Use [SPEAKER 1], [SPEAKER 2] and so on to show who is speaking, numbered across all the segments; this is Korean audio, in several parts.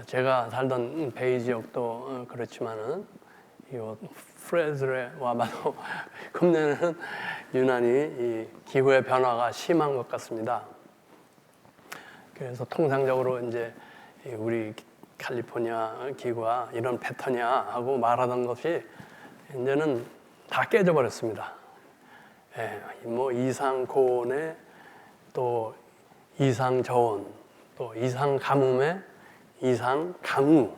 [SPEAKER 1] 제가 살던 베이 지역도 그렇지만은 이 프레즈에 와봐도 금년에는 유난히 이 기후의 변화가 심한 것 같습니다. 그래서 통상적으로 이제 우리 캘리포니아 기후가 이런 패턴이야 하고 말하던 것이 이제는 다 깨져버렸습니다. 뭐 이상 고온에 또 이상 저온, 또 이상 가뭄에 이상 강우.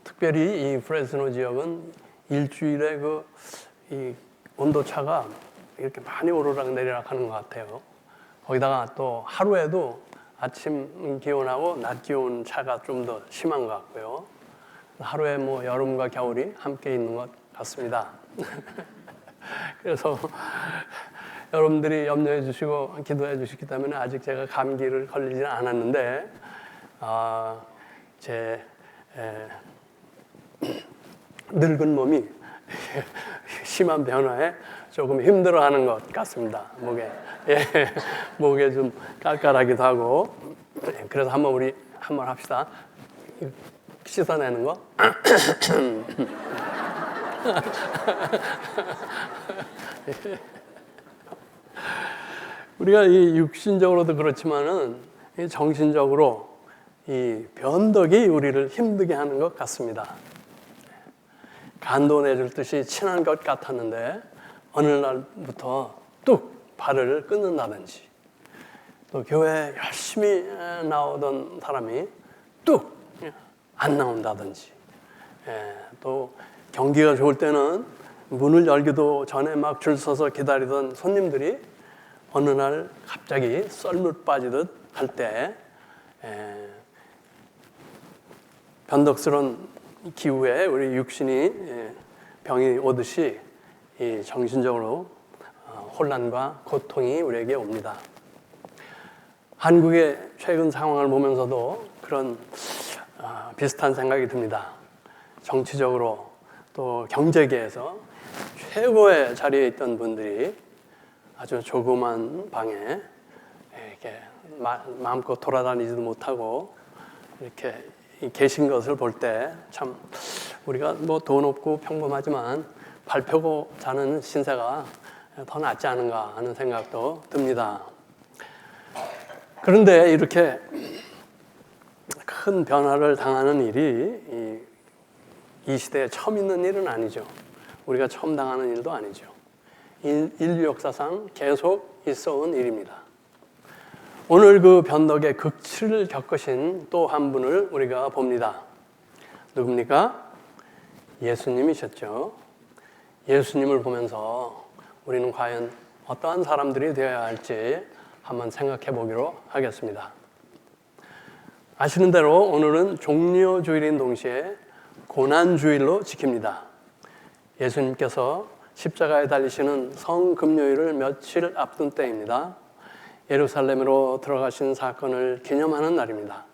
[SPEAKER 1] 특별히 이 프레스노 지역은 일주일에 이 온도 차가 이렇게 많이 오르락 내리락 하는 것 같아요. 거기다가 또 하루에도 아침 기온하고 낮 기온 차가 좀 더 심한 것 같고요. 하루에 뭐 여름과 겨울이 함께 있는 것 같습니다. 그래서 여러분들이 염려해 주시고 기도해 주시기 때문에 아직 제가 감기를 걸리지는 않았는데 제 늙은 몸이 심한 변화에 조금 힘들어하는 것 같습니다. 목에 좀 깔깔하기도 하고. 그래서 우리 한번 합시다. 씻어내는 거. 우리가 이 육신적으로도 그렇지만은 정신적으로 이 변덕이 우리를 힘들게 하는 것 같습니다. 간도 내줄 듯이 친한 것 같았는데 어느 날부터 뚝 발을 끊는다든지, 또 교회에 열심히 나오던 사람이 뚝 안 나온다든지, 또 경기가 좋을 때는 문을 열기도 전에 막 줄 서서 기다리던 손님들이 어느 날 갑자기 썰물 빠지듯 할 때 변덕스러운 기후에 우리 육신이 병이 오듯이 이 정신적으로 혼란과 고통이 우리에게 옵니다. 한국의 최근 상황을 보면서도 그런 비슷한 생각이 듭니다. 정치적으로 또 경제계에서 최고의 자리에 있던 분들이 아주 조그만 방에 이렇게 마음껏 돌아다니지도 못하고 이렇게 계신 것을 볼 때 참 우리가 뭐 돈 없고 평범하지만 발 펴고 자는 신세가 더 낫지 않은가 하는 생각도 듭니다. 그런데 이렇게 큰 변화를 당하는 일이 이 시대에 처음 있는 일은 아니죠. 우리가 처음 당하는 일도 아니죠. 인류 역사상 계속 있어온 일입니다. 오늘 그 변덕의 극치를 겪으신 또 한 분을 우리가 봅니다. 누굽니까? 예수님이셨죠. 예수님을 보면서 우리는 과연 어떠한 사람들이 되어야 할지 한번 생각해 보기로 하겠습니다. 아시는 대로 오늘은 종려주일인 동시에 고난주일로 지킵니다. 예수님께서 십자가에 달리시는 성금요일을 며칠 앞둔 때입니다. 예루살렘으로 들어가신 사건을 기념하는 날입니다.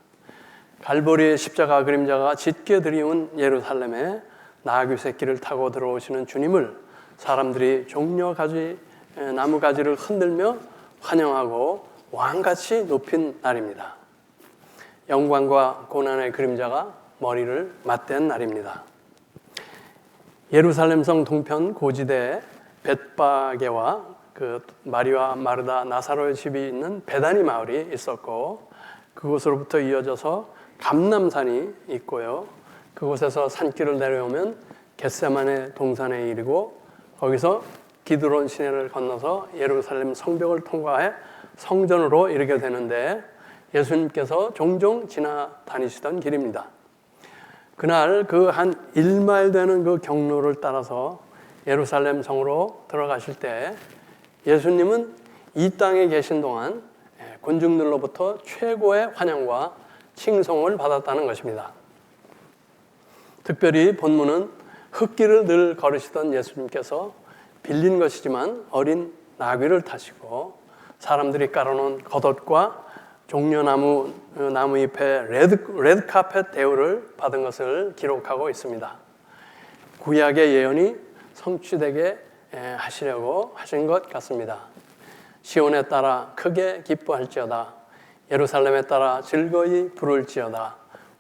[SPEAKER 1] 갈보리의 십자가 그림자가 짙게 드리운 예루살렘에 나귀 새끼를 타고 들어오시는 주님을 사람들이 종려가지 나무가지를 흔들며 환영하고 왕같이 높인 날입니다. 영광과 고난의 그림자가 머리를 맞댄 날입니다. 예루살렘 성 동편 고지대에 벳바게와 그 마리와 마르다 나사로의 집이 있는 베다니 마을이 있었고, 그곳으로부터 이어져서 감람산이 있고요. 그곳에서 산길을 내려오면 겟세마네 동산에 이르고, 거기서 기드론 시내를 건너서 예루살렘 성벽을 통과해 성전으로 이르게 되는데, 예수님께서 종종 지나다니시던 길입니다. 그날 그 한 1마일 되는 그 경로를 따라서 예루살렘 성으로 들어가실 때 예수님은 이 땅에 계신 동안 군중들로부터 최고의 환영과 칭송을 받았다는 것입니다. 특별히 본문은 흙길을 늘 걸으시던 예수님께서 빌린 것이지만 어린 나귀를 타시고 사람들이 깔아놓은 겉옷과 종려나무 잎에 레드 카펫 대우를 받은 것을 기록하고 있습니다. 구약의 예언이 성취되게 하시려고 하신 것 같습니다. 시온에 따라 크게 기뻐할지어다. 예루살렘에 따라 즐거이 부를지어다.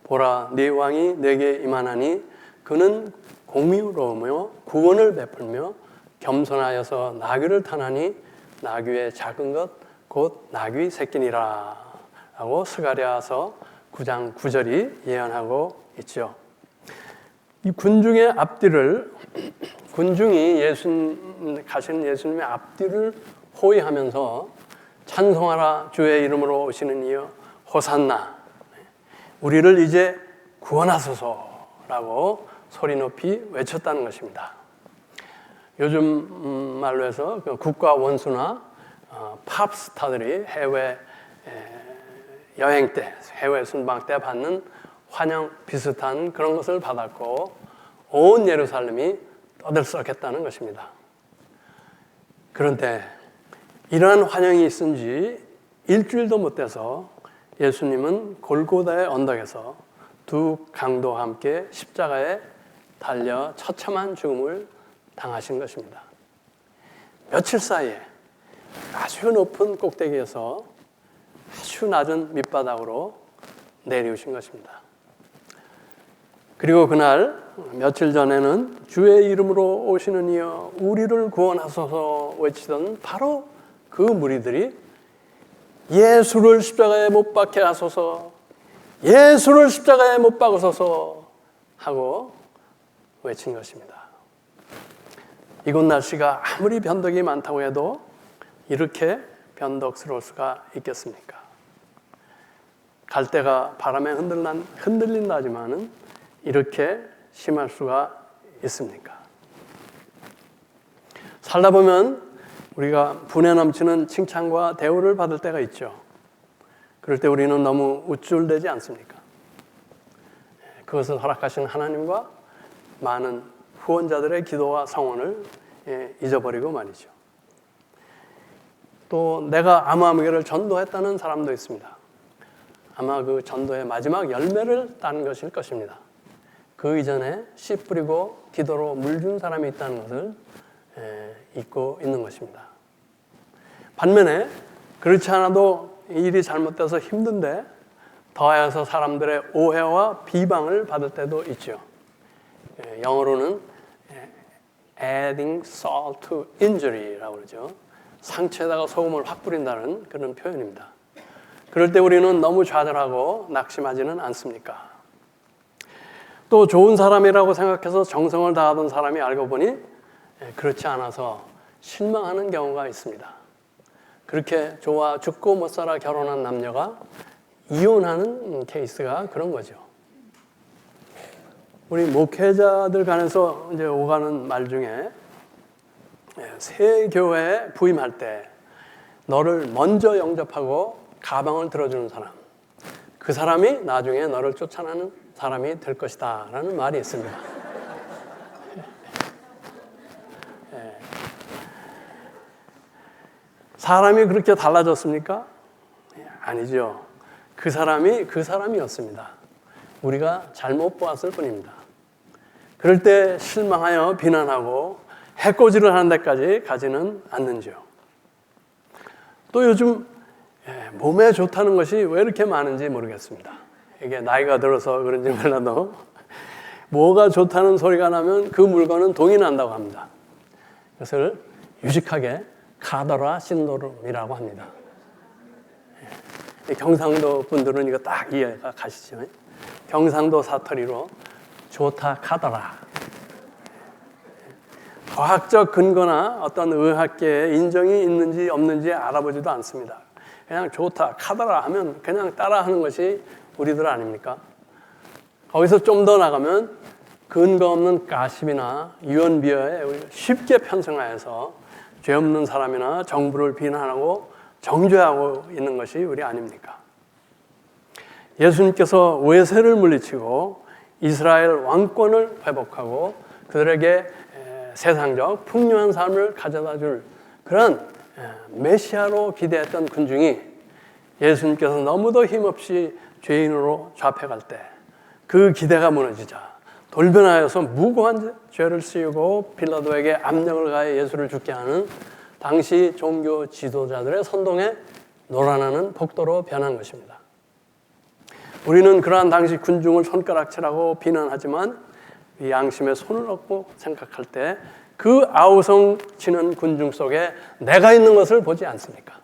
[SPEAKER 1] 보라 네 왕이 내게 임하나니 그는 공의로우며 구원을 베풀며 겸손하여서 나귀를 타나니 나귀의 작은 것 곧 나귀 새끼니라 라고 스가랴서 9장 9절이 예언하고 있죠. 이 군중의 앞뒤를 군중이 가시는 예수님의 앞뒤를 호위하면서 찬송하라 주의 이름으로 오시는 이여 호산나 우리를 이제 구원하소서라고 소리 높이 외쳤다는 것입니다. 요즘 말로 해서 국가 원수나 팝스타들이 해외 여행 때, 해외 순방 때 받는 환영 비슷한 그런 것을 받았고 온 예루살렘이 떠들썩했다는 것입니다. 그런데 이러한 환영이 있은 지 일주일도 못 돼서 예수님은 골고다의 언덕에서 두 강도와 함께 십자가에 달려 처참한 죽음을 당하신 것입니다. 며칠 사이에 아주 높은 꼭대기에서 아주 낮은 밑바닥으로 내려오신 것입니다. 그리고 그날 며칠 전에는 주의 이름으로 오시는 이여 우리를 구원하소서 외치던 바로 그 무리들이 예수를 십자가에 못 박게 하소서, 예수를 십자가에 못 박으소서 하고 외친 것입니다. 이곳 날씨가 아무리 변덕이 많다고 해도 이렇게 변덕스러울 수가 있겠습니까? 갈대가 바람에 흔들린다지만은 이렇게 심할 수가 있습니까? 살다 보면 우리가 분에 넘치는 칭찬과 대우를 받을 때가 있죠. 그럴 때 우리는 너무 우쭐대지 않습니까? 그것을 허락하신 하나님과 많은 후원자들의 기도와 성원을 잊어버리고 말이죠. 또 내가 아무개를 전도했다는 사람도 있습니다. 아마 그 전도의 마지막 열매를 딴 것일 것입니다. 그 이전에 씨 뿌리고 기도로 물 준 사람이 있다는 것을 잊고 있는 것입니다. 반면에 그렇지 않아도 일이 잘못돼서 힘든데 더하여서 사람들의 오해와 비방을 받을 때도 있죠. 영어로는 adding salt to injury라고 그러죠. 상처에다가 소금을 확 뿌린다는 그런 표현입니다. 그럴 때 우리는 너무 좌절하고 낙심하지는 않습니까? 또 좋은 사람이라고 생각해서 정성을 다하던 사람이 알고 보니 그렇지 않아서 실망하는 경우가 있습니다. 그렇게 좋아 죽고 못 살아 결혼한 남녀가 이혼하는 케이스가 그런 거죠. 우리 목회자들 간에서 이제 오가는 말 중에 새 교회에 부임할 때 너를 먼저 영접하고 가방을 들어주는 사람, 그 사람이 나중에 너를 쫓아나는 사람이 될 것이다 라는 말이 있습니다. 사람이 그렇게 달라졌습니까? 아니죠. 그 사람이었습니다. 우리가 잘못 보았을 뿐입니다. 그럴 때 실망하여 비난하고 해코지를 하는 데까지 가지는 않는지요. 또 요즘 몸에 좋다는 것이 왜 이렇게 많은지 모르겠습니다. 이게 나이가 들어서 그런지 몰라도 뭐가 좋다는 소리가 나면 그 물건은 동이 난다고 합니다. 그것을 유식하게 카더라 신도름이라고 합니다. 경상도 분들은 이거 딱 이해가 가시죠. 경상도 사투리로 좋다 카더라. 과학적 근거나 어떤 의학계에 인정이 있는지 없는지 알아보지도 않습니다. 그냥 좋다 카더라 하면 그냥 따라하는 것이 우리들 아닙니까? 거기서 좀 더 나가면 근거 없는 가십이나 유언비어에 쉽게 편승하여서 죄 없는 사람이나 정부를 비난하고 정죄하고 있는 것이 우리 아닙니까? 예수님께서 외세를 물리치고 이스라엘 왕권을 회복하고 그들에게 세상적 풍요한 삶을 가져다 줄 그런 메시아로 기대했던 군중이 예수님께서 너무도 힘없이 죄인으로 잡혀갈 때 그 기대가 무너지자 돌변하여서 무고한 죄를 씌우고 빌라도에게 압력을 가해 예수를 죽게 하는 당시 종교 지도자들의 선동에 놀아나는 폭도로 변한 것입니다. 우리는 그러한 당시 군중을 손가락질하고 비난하지만 이 양심에 손을 얹고 생각할 때 그 아우성 치는 군중 속에 내가 있는 것을 보지 않습니까?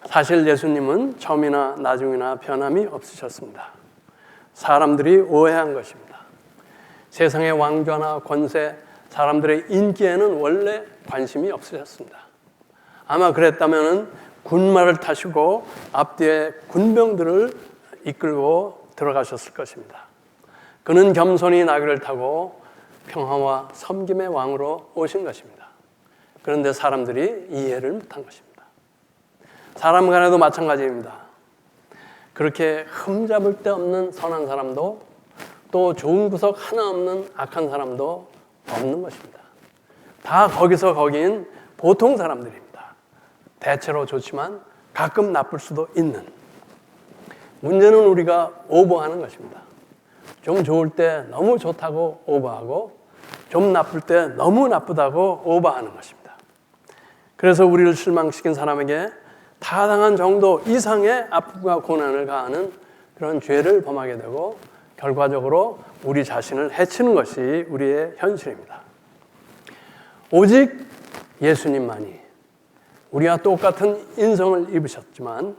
[SPEAKER 1] 사실 예수님은 처음이나 나중이나 변함이 없으셨습니다. 사람들이 오해한 것입니다. 세상의 왕좌나 권세, 사람들의 인기에는 원래 관심이 없으셨습니다. 아마 그랬다면 군마를 타시고 앞뒤에 군병들을 이끌고 들어가셨을 것입니다. 그는 겸손히 나귀를 타고 평화와 섬김의 왕으로 오신 것입니다. 그런데 사람들이 이해를 못한 것입니다. 사람 간에도 마찬가지입니다. 그렇게 흠잡을 데 없는 선한 사람도 또 좋은 구석 하나 없는 악한 사람도 없는 것입니다. 다 거기서 거기인 보통 사람들입니다. 대체로 좋지만 가끔 나쁠 수도 있는. 문제는 우리가 오버하는 것입니다. 좀 좋을 때 너무 좋다고 오버하고 좀 나쁠 때 너무 나쁘다고 오버하는 것입니다. 그래서 우리를 실망시킨 사람에게 타당한 정도 이상의 아픔과 고난을 가하는 그런 죄를 범하게 되고 결과적으로 우리 자신을 해치는 것이 우리의 현실입니다. 오직 예수님만이 우리와 똑같은 인성을 입으셨지만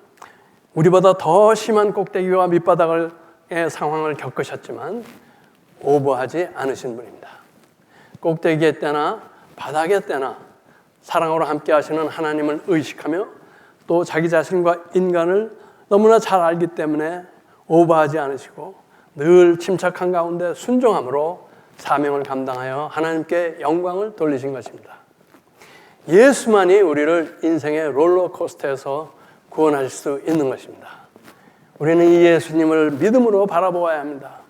[SPEAKER 1] 우리보다 더 심한 꼭대기와 밑바닥의 상황을 겪으셨지만 오버하지 않으신 분입니다. 꼭대기의 때나 바닥의 때나 사랑으로 함께 하시는 하나님을 의식하며 또 자기 자신과 인간을 너무나 잘 알기 때문에 오버하지 않으시고 늘 침착한 가운데 순종함으로 사명을 감당하여 하나님께 영광을 돌리신 것입니다. 예수만이 우리를 인생의 롤러코스터에서 구원하실 수 있는 것입니다. 우리는 이 예수님을 믿음으로 바라보아야 합니다.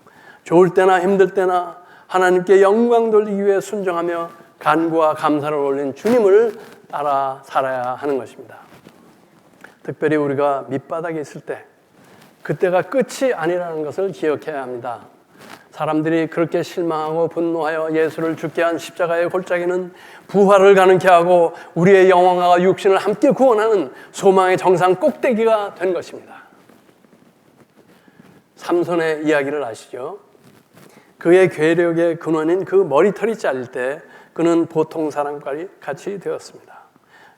[SPEAKER 1] 좋을 때나 힘들 때나 하나님께 영광 돌리기 위해 순종하며 간구와 감사를 올린 주님을 따라 살아야 하는 것입니다. 특별히 우리가 밑바닥에 있을 때 그때가 끝이 아니라는 것을 기억해야 합니다. 사람들이 그렇게 실망하고 분노하여 예수를 죽게 한 십자가의 골짜기는 부활을 가능케 하고 우리의 영혼과 육신을 함께 구원하는 소망의 정상 꼭대기가 된 것입니다. 삼손의 이야기를 아시죠? 그의 괴력의 근원인 그 머리털이 잘릴 때 그는 보통 사람과 같이 되었습니다.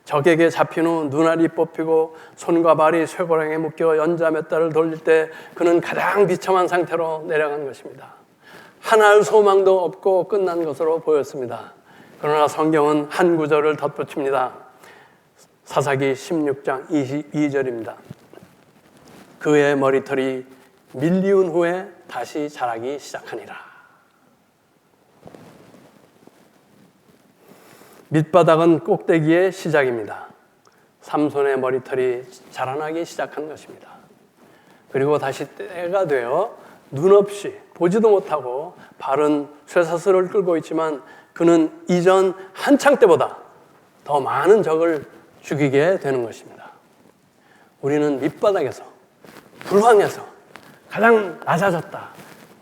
[SPEAKER 1] 적에게 잡힌 후 눈알이 뽑히고 손과 발이 쇠고랑에 묶여 연자 몇 달을 돌릴 때 그는 가장 비참한 상태로 내려간 것입니다. 하나의 소망도 없고 끝난 것으로 보였습니다. 그러나 성경은 한 구절을 덧붙입니다. 사사기 16장 22절입니다. 그의 머리털이 밀리운 후에 다시 자라기 시작하니라. 밑바닥은 꼭대기의 시작입니다. 삼손의 머리털이 자라나기 시작한 것입니다. 그리고 다시 때가 되어 눈 없이 보지도 못하고 발은 쇠사슬을 끌고 있지만 그는 이전 한창 때보다 더 많은 적을 죽이게 되는 것입니다. 우리는 밑바닥에서 불황에서 가장 낮아졌다,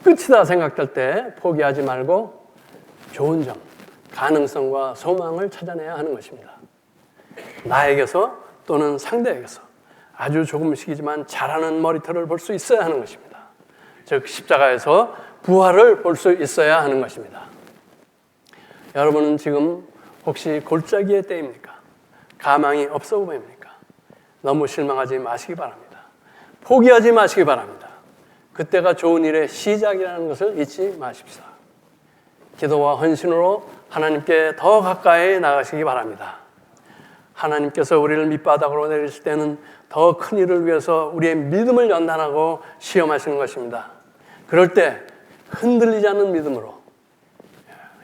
[SPEAKER 1] 끝이다 생각될 때 포기하지 말고 좋은 점, 가능성과 소망을 찾아내야 하는 것입니다. 나에게서 또는 상대에게서 아주 조금씩이지만 자라는 머리털을 볼 수 있어야 하는 것입니다. 즉 십자가에서 부활을 볼 수 있어야 하는 것입니다. 여러분은 지금 혹시 골짜기의 때입니까? 가망이 없어 보입니까? 너무 실망하지 마시기 바랍니다. 포기하지 마시기 바랍니다. 그때가 좋은 일의 시작이라는 것을 잊지 마십시오. 기도와 헌신으로 하나님께 더 가까이 나가시기 바랍니다. 하나님께서 우리를 밑바닥으로 내리실 때는 더 큰 일을 위해서 우리의 믿음을 연단하고 시험하시는 것입니다. 그럴 때 흔들리지 않는 믿음으로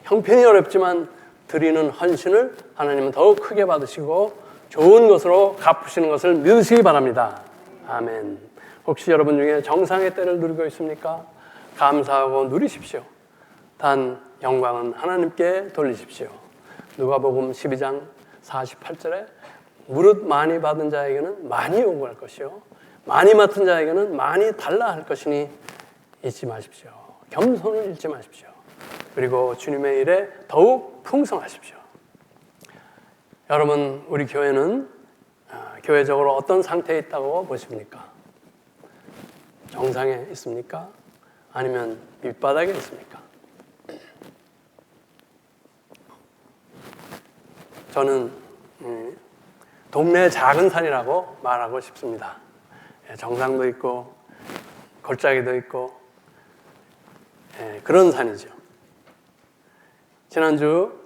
[SPEAKER 1] 형편이 어렵지만 드리는 헌신을 하나님은 더욱 크게 받으시고 좋은 것으로 갚으시는 것을 믿으시기 바랍니다. 아멘. 혹시 여러분 중에 정상의 때를 누리고 있습니까? 감사하고 누리십시오. 단 영광은 하나님께 돌리십시오. 누가복음 12장 48절에 무릇 많이 받은 자에게는 많이 요구할 것이요 많이 맡은 자에게는 많이 달라 할 것이니 잊지 마십시오. 겸손을 잃지 마십시오. 그리고 주님의 일에 더욱 풍성하십시오. 여러분, 우리 교회는 교회적으로 어떤 상태에 있다고 보십니까? 정상에 있습니까? 아니면 밑바닥에 있습니까? 저는 동네 작은 산이라고 말하고 싶습니다. 정상도 있고 골짜기도 있고 그런 산이죠. 지난주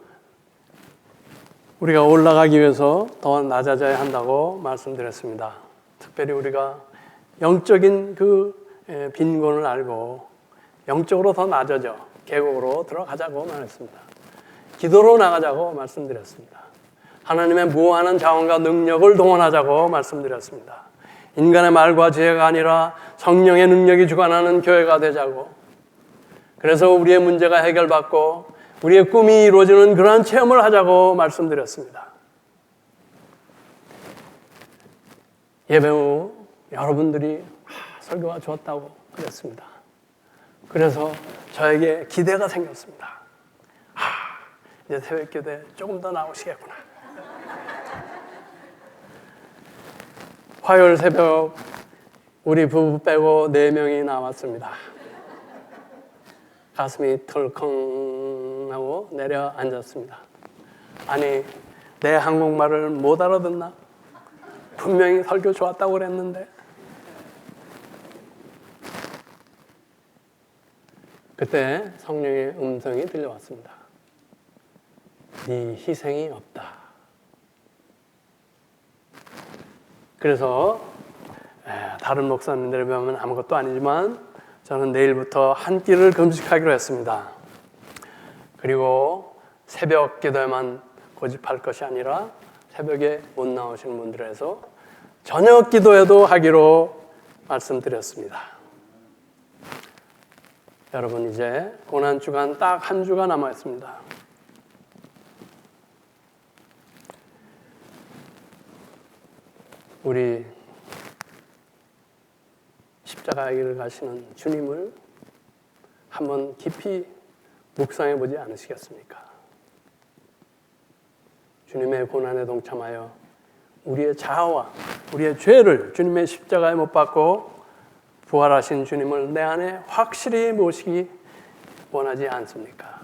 [SPEAKER 1] 우리가 올라가기 위해서 더 낮아져야 한다고 말씀드렸습니다. 특별히 우리가 영적인 그 빈곤을 알고 영적으로 더 낮아져 계곡으로 들어가자고 말했습니다. 기도로 나가자고 말씀드렸습니다. 하나님의 무한한 자원과 능력을 동원하자고 말씀드렸습니다. 인간의 말과 지혜가 아니라 성령의 능력이 주관하는 교회가 되자고, 그래서 우리의 문제가 해결받고 우리의 꿈이 이루어지는 그러한 체험을 하자고 말씀드렸습니다. 예배 후 여러분들이 설교가 좋았다고 그랬습니다. 그래서 저에게 기대가 생겼습니다. 이제 새벽 기도에 조금 더 나오시겠구나. 화요일 새벽 우리 부부 빼고 4명이 나왔습니다. 가슴이 털컹하고 내려앉았습니다. 아니, 내 한국말을 못 알아듣나? 분명히 설교 좋았다고 그랬는데. 그때 성령의 음성이 들려왔습니다. 네 희생이 없다. 그래서 다른 목사님들에 비하면 아무것도 아니지만 저는 내일부터 한 끼를 금식하기로 했습니다. 그리고 새벽 기도에만 고집할 것이 아니라 새벽에 못 나오시는 분들에 해서 저녁 기도에도 하기로 말씀드렸습니다. 여러분, 이제 고난주간 딱 한 주가 남아 있습니다. 우리 십자가의 길을 가시는 주님을 한번 깊이 묵상해 보지 않으시겠습니까? 주님의 고난에 동참하여 우리의 자아와 우리의 죄를 주님의 십자가에 못 박고 부활하신 주님을 내 안에 확실히 모시기 원하지 않습니까?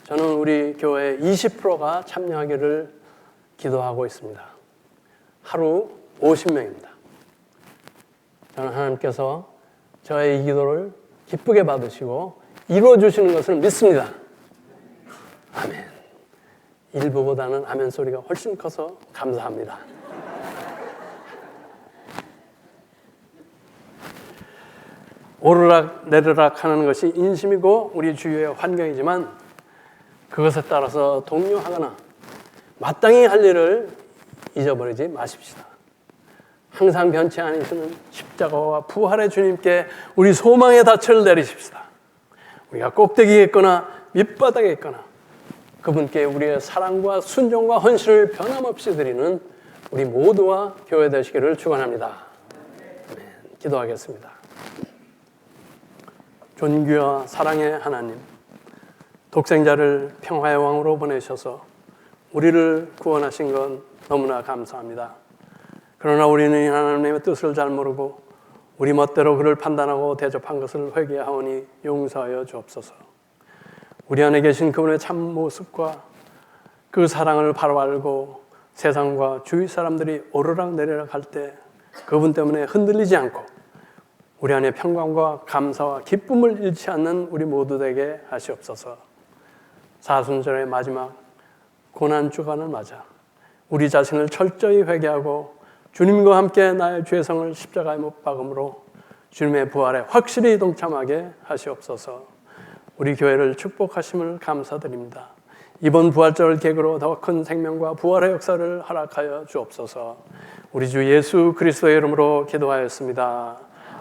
[SPEAKER 1] 저는 우리 교회 20%가 참여하기를 기도하고 있습니다. 하루 50명입니다. 저는 하나님께서 저의 이 기도를 기쁘게 받으시고 이루어 주시는 것을 믿습니다. 아멘. 일부보다는 아멘 소리가 훨씬 커서 감사합니다. 오르락 내리락 하는 것이 인심이고 우리 주위의 환경이지만 그것에 따라서 동요하거나 마땅히 할 일을 잊어버리지 마십시다. 항상 변치 않으시는 십자가와 부활의 주님께 우리 소망의 닻을 내리십시다. 우리가 꼭대기에 있거나 밑바닥에 있거나 그분께 우리의 사랑과 순종과 헌신을 변함없이 드리는 우리 모두와 교회 되시기를 축원합니다. 아멘. 기도하겠습니다. 존귀와 사랑의 하나님, 독생자를 평화의 왕으로 보내셔서 우리를 구원하신 건 너무나 감사합니다. 그러나 우리는 하나님의 뜻을 잘 모르고 우리 멋대로 그를 판단하고 대접한 것을 회개하오니 용서하여 주옵소서. 우리 안에 계신 그분의 참 모습과 그 사랑을 바로 알고 세상과 주위 사람들이 오르락 내리락 할 때 그분 때문에 흔들리지 않고 우리 안에 평강과 감사와 기쁨을 잃지 않는 우리 모두 되게 하시옵소서. 사순절의 마지막 고난주간을 맞아 우리 자신을 철저히 회개하고 주님과 함께 나의 죄성을 십자가에 못 박음으로 주님의 부활에 확실히 동참하게 하시옵소서. 우리 교회를 축복하심을 감사드립니다. 이번 부활절 계기로 더 큰 생명과 부활의 역사를 허락하여 주옵소서. 우리 주 예수 그리스도의 이름으로 기도하였습니다.